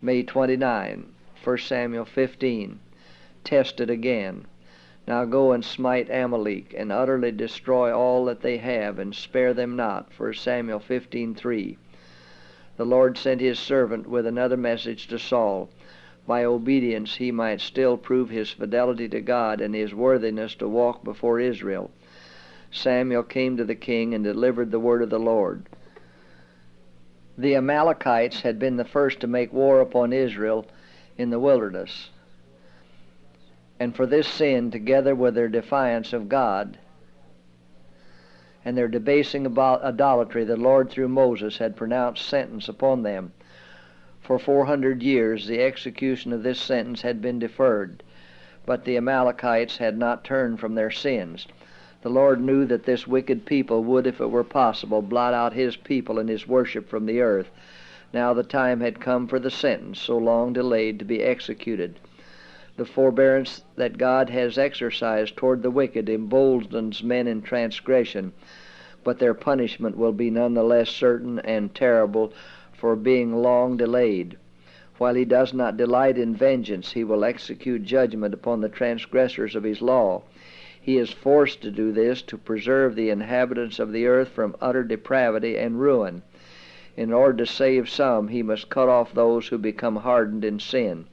May 29, 1 Samuel 15. Test it again. Now go and smite Amalek, and utterly destroy all that they have, and spare them not. 1 Samuel 15:3. The Lord sent his servant with another message to Saul. By obedience he might still prove his fidelity to God and his worthiness to walk before Israel. Samuel came to the king and delivered the word of the Lord. The Amalekites had been the first to make war upon Israel in the wilderness. And for this sin, together with their defiance of God and their debasing about idolatry, the Lord through Moses had pronounced sentence upon them. For 400 years the execution of this sentence had been deferred, but the Amalekites had not turned from their sins. The Lord knew that this wicked people would, if it were possible, blot out his people and his worship from the earth. Now the time had come for the sentence, so long delayed, to be executed. The forbearance that God has exercised toward the wicked emboldens men in transgression, but their punishment will be none the less certain and terrible for being long delayed. While he does not delight in vengeance, he will execute judgment upon the transgressors of his law. He is forced to do this to preserve the inhabitants of the earth from utter depravity and ruin. In order to save some, he must cut off those who become hardened in sin.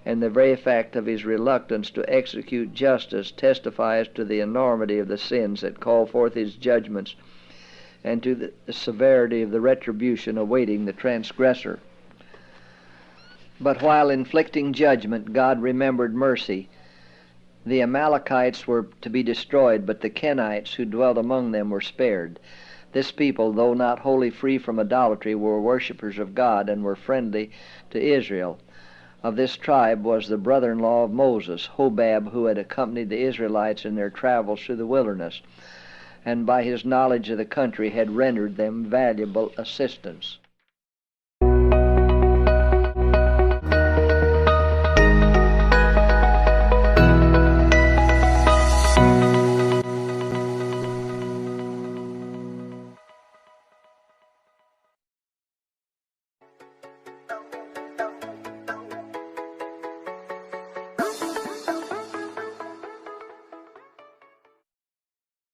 And the very fact of his reluctance to execute justice testifies to the enormity of the sins that call forth his judgments, and to the severity of the retribution awaiting the transgressor. But while inflicting judgment, God remembered mercy. The Amalekites were to be destroyed, but the Kenites who dwelt among them were spared. This people, though not wholly free from idolatry, were worshippers of God and were friendly to Israel. Of this tribe was the brother-in-law of Moses, Hobab, who had accompanied the Israelites in their travels through the wilderness, and by his knowledge of the country had rendered them valuable assistance.